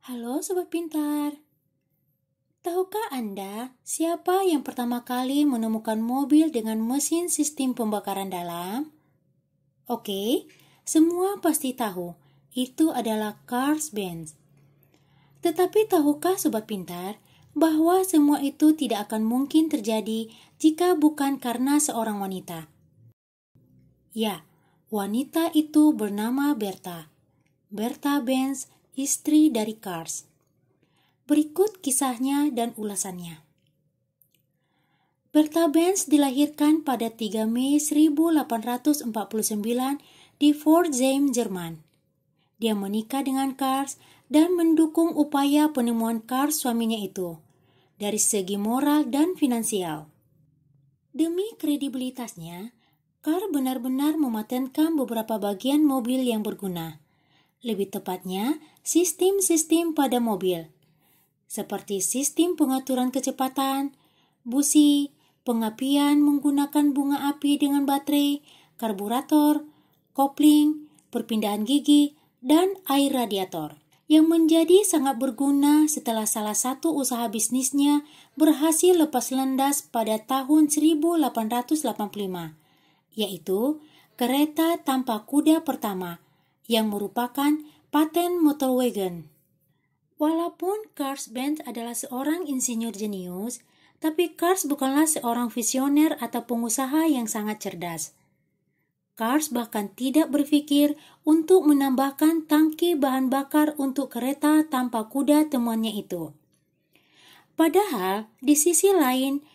Halo Sobat Pintar, tahukah Anda siapa yang pertama kali menemukan mobil dengan mesin sistem pembakaran dalam? Oke, semua pasti tahu, itu adalah Carl Benz. Tetapi tahukah Sobat Pintar bahwa semua itu tidak akan mungkin terjadi jika bukan karena seorang wanita? Ya, wanita itu bernama Bertha. Bertha Benz, istri dari Carl. Berikut kisahnya dan ulasannya. Bertha Benz dilahirkan pada 3 Mei 1849 di Pforzheim, Jerman. Dia menikah dengan Carl dan mendukung upaya penemuan Carl suaminya itu dari segi moral dan finansial. Demi kredibilitasnya, Carl benar-benar mematenkan beberapa bagian mobil yang berguna. Lebih tepatnya, sistem-sistem pada mobil, seperti sistem pengaturan kecepatan, busi, pengapian menggunakan bunga api dengan baterai, karburator, kopling, perpindahan gigi, dan air radiator, yang menjadi sangat berguna setelah salah satu usaha bisnisnya berhasil lepas landas pada tahun 1885, yaitu kereta tanpa kuda pertama, yang merupakan paten Motorwagen. Walaupun Carl Benz adalah seorang insinyur jenius, tapi Carl bukanlah seorang visioner atau pengusaha yang sangat cerdas. Carl bahkan tidak berpikir untuk menambahkan tangki bahan bakar untuk kereta tanpa kuda temannya itu. Padahal, di sisi lain,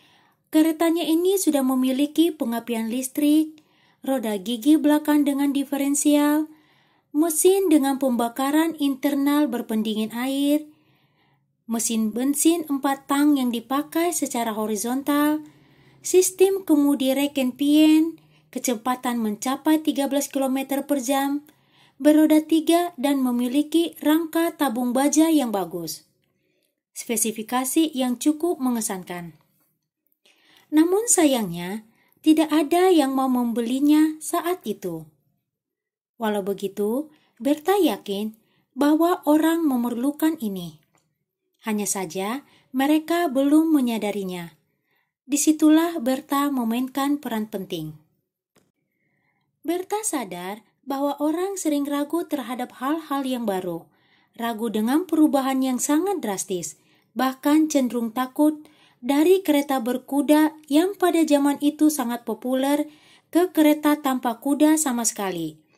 keretanya ini sudah memiliki pengapian listrik, roda gigi belakang dengan diferensial, mesin dengan pembakaran internal berpendingin air, mesin bensin 4 tang yang dipakai secara horizontal, sistem kemudi Reckenpien, kecepatan mencapai 13 km per jam, beroda 3 dan memiliki rangka tabung baja yang bagus. Spesifikasi yang cukup mengesankan. Namun sayangnya, tidak ada yang mau membelinya saat itu. Walau begitu, Bertha yakin bahwa orang memerlukan ini. Hanya saja, mereka belum menyadarinya. Disitulah Bertha memainkan peran penting. Bertha sadar bahwa orang sering ragu terhadap hal-hal yang baru, ragu dengan perubahan yang sangat drastis, bahkan cenderung takut dari kereta berkuda yang pada zaman itu sangat populer ke kereta tanpa kuda sama sekali.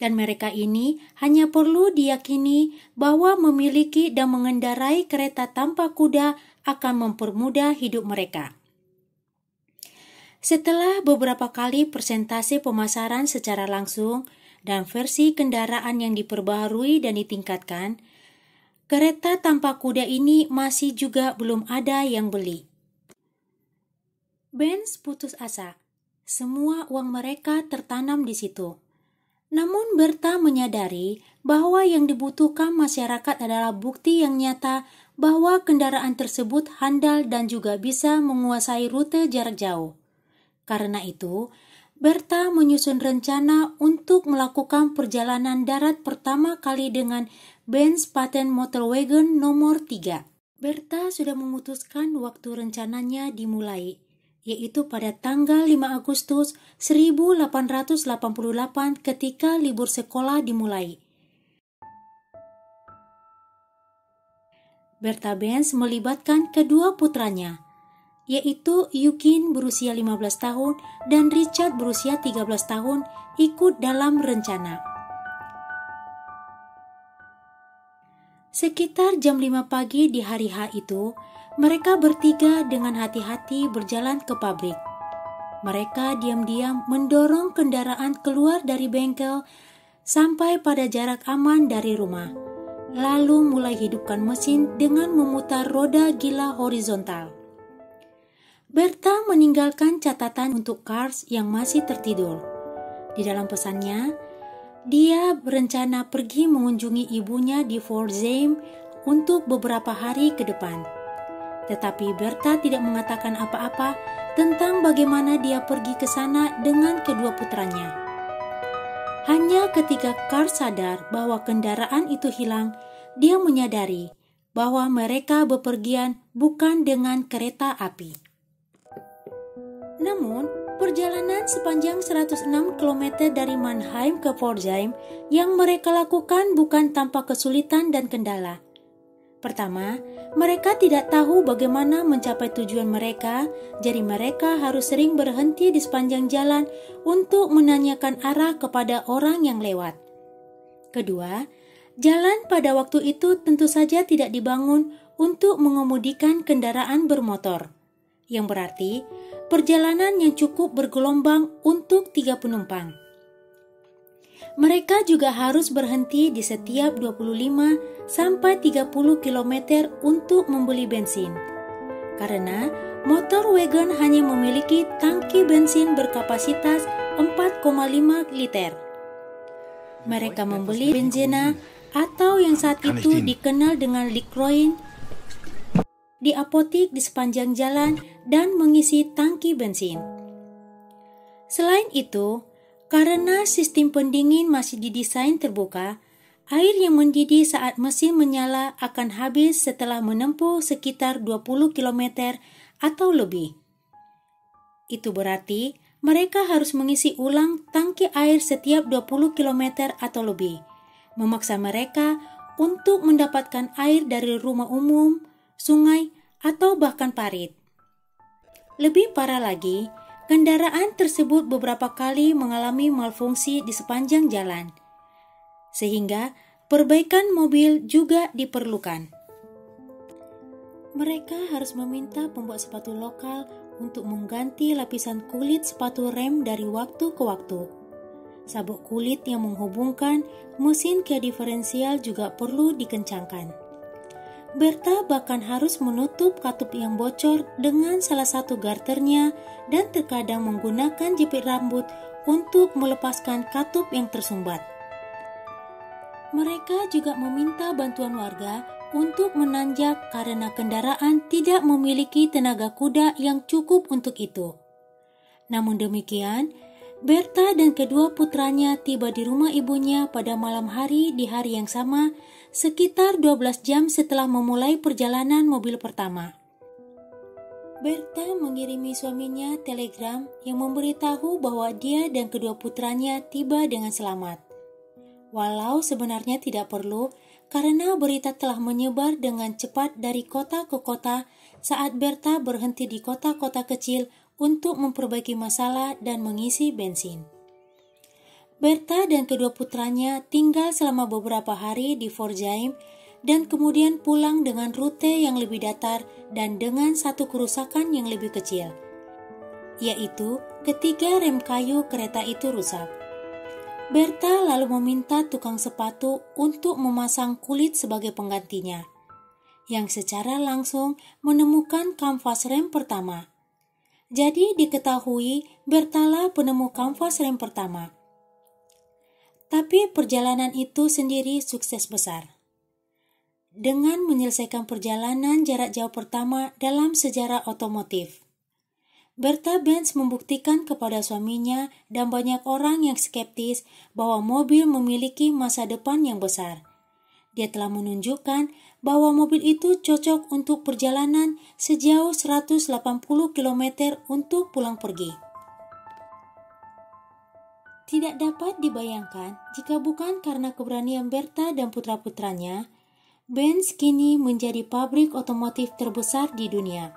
Dan mereka ini hanya perlu diyakini bahwa memiliki dan mengendarai kereta tanpa kuda akan mempermudah hidup mereka. Setelah beberapa kali presentasi pemasaran secara langsung dan versi kendaraan yang diperbaharui dan ditingkatkan, kereta tanpa kuda ini masih juga belum ada yang beli. Benz putus asa. Semua uang mereka tertanam di situ. Namun Bertha menyadari bahwa yang dibutuhkan masyarakat adalah bukti yang nyata bahwa kendaraan tersebut handal dan juga bisa menguasai rute jarak jauh. Karena itu, Bertha menyusun rencana untuk melakukan perjalanan darat pertama kali dengan Benz Patent Motorwagen nomor 3. Bertha sudah memutuskan waktu rencananya dimulai, yaitu pada tanggal 5 Agustus 1888 ketika libur sekolah dimulai. Bertha Benz melibatkan kedua putranya, yaitu Eugen berusia 15 tahun dan Richard berusia 13 tahun ikut dalam rencana. Sekitar jam 5 pagi di hari H itu, mereka bertiga dengan hati-hati berjalan ke pabrik. Mereka diam-diam mendorong kendaraan keluar dari bengkel sampai pada jarak aman dari rumah, lalu mulai hidupkan mesin dengan memutar roda gila horizontal. Bertha meninggalkan catatan untuk Carl yang masih tertidur. Di dalam pesannya, dia berencana pergi mengunjungi ibunya di Pforzheim untuk beberapa hari ke depan. Tetapi Bertha tidak mengatakan apa-apa tentang bagaimana dia pergi ke sana dengan kedua putranya. Hanya ketika Carl sadar bahwa kendaraan itu hilang, dia menyadari bahwa mereka bepergian bukan dengan kereta api. Namun, perjalanan sepanjang 106 km dari Mannheim ke Pforzheim yang mereka lakukan bukan tanpa kesulitan dan kendala. Pertama, mereka tidak tahu bagaimana mencapai tujuan mereka, jadi mereka harus sering berhenti di sepanjang jalan untuk menanyakan arah kepada orang yang lewat. Kedua, jalan pada waktu itu tentu saja tidak dibangun untuk mengemudikan kendaraan bermotor, yang berarti perjalanan yang cukup bergelombang untuk 3 penumpang. Mereka juga harus berhenti di setiap 25 sampai 30 km untuk membeli bensin. Karena motor wagon hanya memiliki tangki bensin berkapasitas 4,5 liter. Mereka membeli benzina atau yang saat itu dikenal dengan Liquorin di apotik di sepanjang jalan dan mengisi tangki bensin. Selain itu, karena sistem pendingin masih didesain terbuka, air yang mendidih saat mesin menyala akan habis setelah menempuh sekitar 20 km atau lebih. Itu berarti mereka harus mengisi ulang tangki air setiap 20 km atau lebih, memaksa mereka untuk mendapatkan air dari rumah umum, sungai, atau bahkan parit. Lebih parah lagi, kendaraan tersebut beberapa kali mengalami malfungsi di sepanjang jalan, sehingga perbaikan mobil juga diperlukan. Mereka harus meminta pembuat sepatu lokal untuk mengganti lapisan kulit sepatu rem dari waktu ke waktu. Sabuk kulit yang menghubungkan mesin ke diferensial juga perlu dikencangkan. Berta bahkan harus menutup katup yang bocor dengan salah satu garternya dan terkadang menggunakan jepit rambut untuk melepaskan katup yang tersumbat. Mereka juga meminta bantuan warga untuk menanjak karena kendaraan tidak memiliki tenaga kuda yang cukup untuk itu. Namun demikian, Berta dan kedua putranya tiba di rumah ibunya pada malam hari di hari yang sama, sekitar 12 jam setelah memulai perjalanan mobil pertama. Berta mengirimi suaminya telegram yang memberitahu bahwa dia dan kedua putranya tiba dengan selamat. Walau sebenarnya tidak perlu, karena berita telah menyebar dengan cepat dari kota ke kota saat Berta berhenti di kota-kota kecil untuk memperbaiki masalah dan mengisi bensin. Berta dan kedua putranya tinggal selama beberapa hari di Pforzheim dan kemudian pulang dengan rute yang lebih datar dan dengan satu kerusakan yang lebih kecil, yaitu ketika rem kayu kereta itu rusak. Berta lalu meminta tukang sepatu untuk memasang kulit sebagai penggantinya, yang secara langsung menemukan kanvas rem pertama. Jadi diketahui Bertalah penemu kanvas rem pertama. Tapi perjalanan itu sendiri sukses besar. Dengan menyelesaikan perjalanan jarak jauh pertama dalam sejarah otomotif, Berta Benz membuktikan kepada suaminya dan banyak orang yang skeptis bahwa mobil memiliki masa depan yang besar. Dia telah menunjukkan bahwa mobil itu cocok untuk perjalanan sejauh 180 km untuk pulang pergi. Tidak dapat dibayangkan jika bukan karena keberanian Berta dan putra-putranya, Benz kini menjadi pabrik otomotif terbesar di dunia.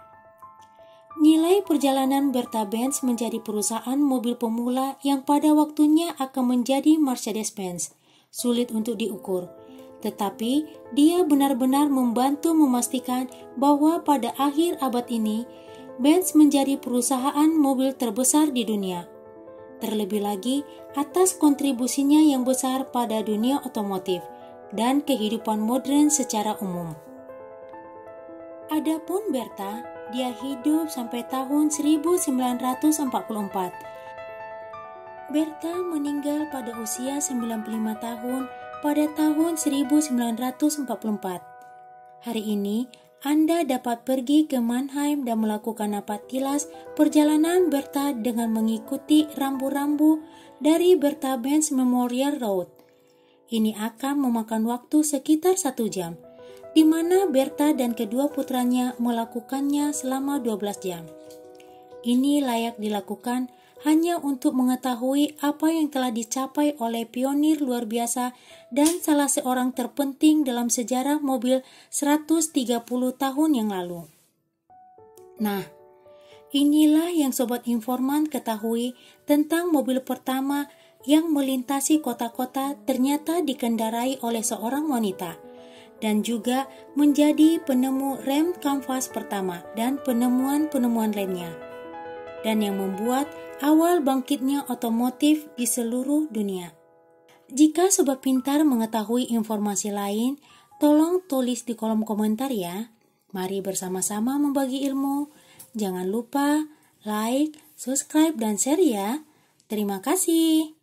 Nilai perjalanan Berta Benz menjadi perusahaan mobil pemula yang pada waktunya akan menjadi Mercedes-Benz sulit untuk diukur. Tetapi dia benar-benar membantu memastikan bahwa pada akhir abad ini, Benz menjadi perusahaan mobil terbesar di dunia. Terlebih lagi atas kontribusinya yang besar pada dunia otomotif dan kehidupan modern secara umum. Adapun Berta, dia hidup sampai tahun 1944. Berta meninggal pada usia 95 tahun pada tahun 1944. Hari ini, Anda dapat pergi ke Mannheim dan melakukan napak tilas perjalanan Berta dengan mengikuti rambu-rambu dari Berta Benz Memorial Road. Ini akan memakan waktu sekitar 1 jam, di mana Berta dan kedua putranya melakukannya selama 12 jam. Ini layak dilakukan hanya untuk mengetahui apa yang telah dicapai oleh pionir luar biasa dan salah seorang terpenting dalam sejarah mobil 130 tahun yang lalu. Nah, inilah yang Sobat Informan ketahui tentang mobil pertama yang melintasi kota-kota ternyata dikendarai oleh seorang wanita dan juga menjadi penemu rem kanvas pertama dan penemuan-penemuan lainnya, dan yang membuat awal bangkitnya otomotif di seluruh dunia. Jika Sobat Pintar mengetahui informasi lain, tolong tulis di kolom komentar ya. Mari bersama-sama membagi ilmu. Jangan lupa like, subscribe, dan share ya. Terima kasih.